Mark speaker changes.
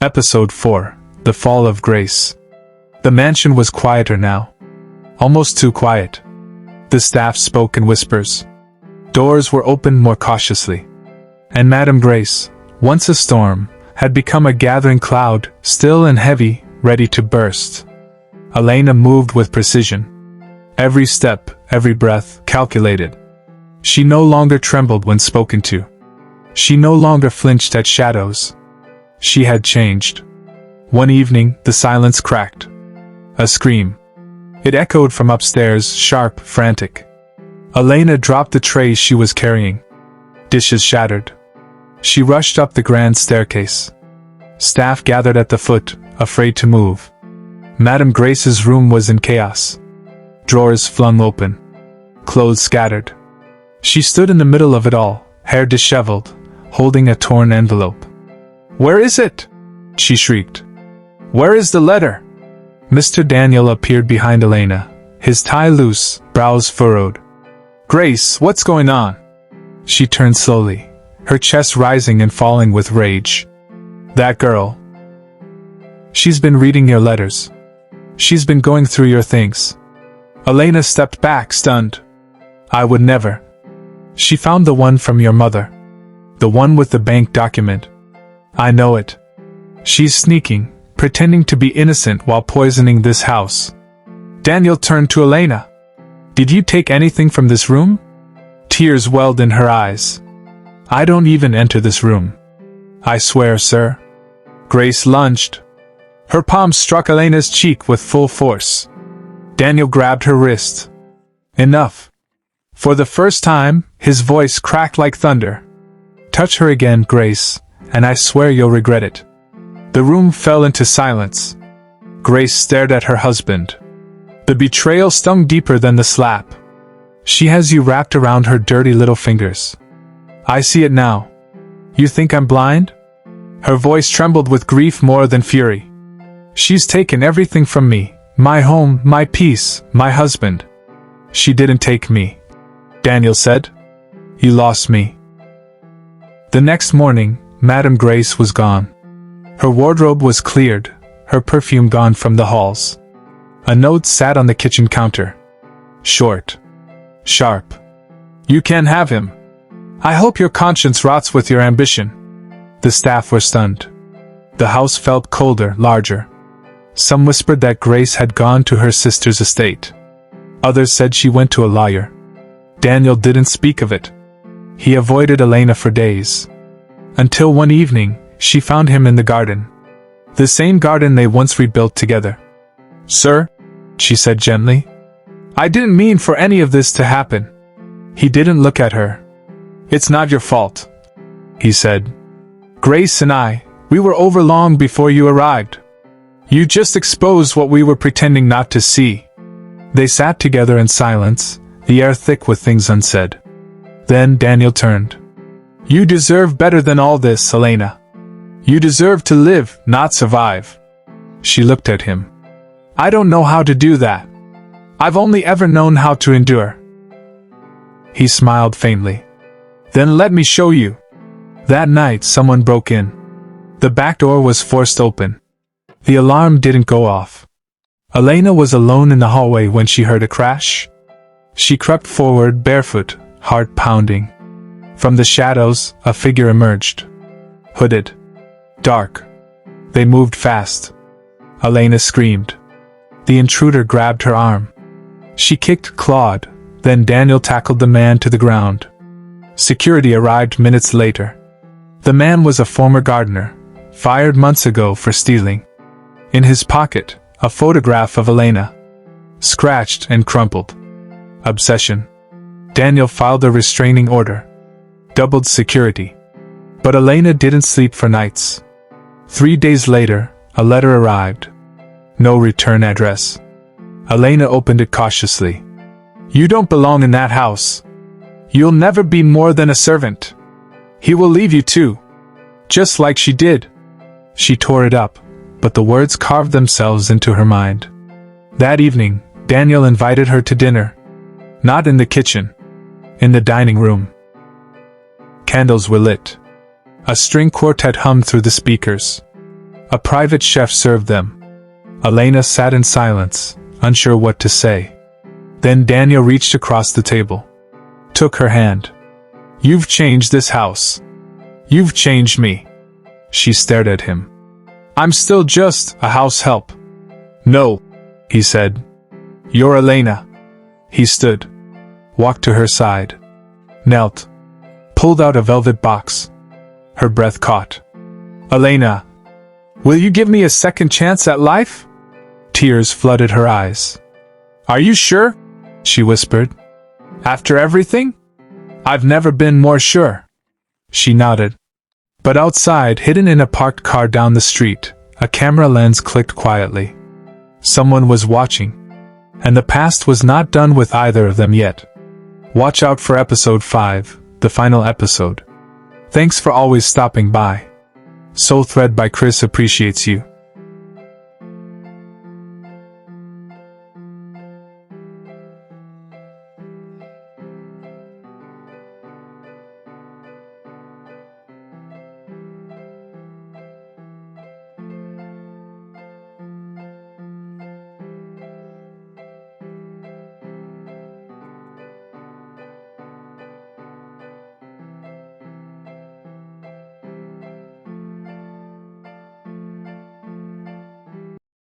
Speaker 1: Episode 4, The Fall of Grace. The mansion was quieter now. Almost too quiet. The staff spoke in whispers. Doors were opened more cautiously. And Madame Grace, once a storm, had become a gathering cloud, still and heavy, ready to burst. Elena moved with precision. Every step, every breath, calculated. She no longer trembled when spoken to. She no longer flinched at shadows. She had changed. One evening, the silence cracked. A scream. It echoed from upstairs, sharp, frantic. Elena dropped the trays she was carrying. Dishes shattered. She rushed up the grand staircase. Staff gathered at the foot, afraid to move. Madame Grace's room was in chaos. Drawers flung open. Clothes scattered. She stood in the middle of it all, hair disheveled, holding a torn envelope. "Where is it?" she shrieked. "Where is the letter?" Mr. Daniel appeared behind Elena, his tie loose, brows furrowed. "Grace, what's going on?" She turned slowly, her chest rising and falling with rage. "That girl. She's been reading your letters. She's been going through your things." Elena stepped back, stunned. "I would never." "She found the one from your mother. The one with the bank document. I know it. She's sneaking, pretending to be innocent while poisoning this house." Daniel turned to Elena. "Did you take anything from this room?" Tears welled in her eyes. "I don't even enter this room." "I swear, sir." Grace lunged. Her palm struck Elena's cheek with full force. Daniel grabbed her wrist. "Enough." For the first time, his voice cracked like thunder. "Touch her again, Grace, and I swear you'll regret it." The room fell into silence. Grace stared at her husband. The betrayal stung deeper than the slap. "She has you wrapped around her dirty little fingers. I see it now. You think I'm blind?" Her voice trembled with grief more than fury. "She's taken everything from me, my home, my peace, my husband." "She didn't take me," Daniel said. "You lost me." The next morning, Madame Grace was gone. Her wardrobe was cleared, her perfume gone from the halls. A note sat on the kitchen counter. Short. Sharp. "You can't have him. I hope your conscience rots with your ambition." The staff were stunned. The house felt colder, larger. Some whispered that Grace had gone to her sister's estate. Others said she went to a lawyer. Daniel didn't speak of it. He avoided Elena for days. Until one evening, she found him in the garden. The same garden they once rebuilt together. "Sir," she said gently, "I didn't mean for any of this to happen." He didn't look at her. "It's not your fault," he said. "Grace and we were over long before you arrived. You just exposed what we were pretending not to see." They sat together in silence, the air thick with things unsaid. Then Daniel turned. "You deserve better than all this, Elena. You deserve to live, not survive." She looked at him. "I don't know how to do that. I've only ever known how to endure." He smiled faintly. "Then let me show you." That night someone broke in. The back door was forced open. The alarm didn't go off. Elena was alone in the hallway when she heard a crash. She crept forward barefoot, heart pounding. From the shadows, a figure emerged. Hooded. Dark. They moved fast. Elena screamed. The intruder grabbed her arm. She kicked, clawed, then Daniel tackled the man to the ground. Security arrived minutes later. The man was a former gardener, fired months ago for stealing. In his pocket, a photograph of Elena. Scratched and crumpled. Obsession. Daniel filed a restraining order. Doubled security. But Elena didn't sleep for nights. 3 days later, a letter arrived. No return address. Elena opened it cautiously. "You don't belong in that house. You'll never be more than a servant. He will leave you too. Just like she did." She tore it up, but the words carved themselves into her mind. That evening, Daniel invited her to dinner. Not in the kitchen. In the dining room. Candles were lit. A string quartet hummed through the speakers. A private chef served them. Elena sat in silence, unsure what to say. Then Daniel reached across the table. Took her hand. "You've changed this house. You've changed me." She stared at him. "I'm still just a house help." "No," he said. "You're Elena." He stood. Walked to her side. Knelt. Pulled out a velvet box. Her breath caught. "Elena, will you give me a second chance at life?" Tears flooded her eyes. "Are you sure?" she whispered. "After everything?" "I've never been more sure." She nodded. But outside, hidden in a parked car down the street, a camera lens clicked quietly. Someone was watching. And the past was not done with either of them yet. Watch out for episode 5, the final episode. Thanks for always stopping by. SoulThread by Chris appreciates you.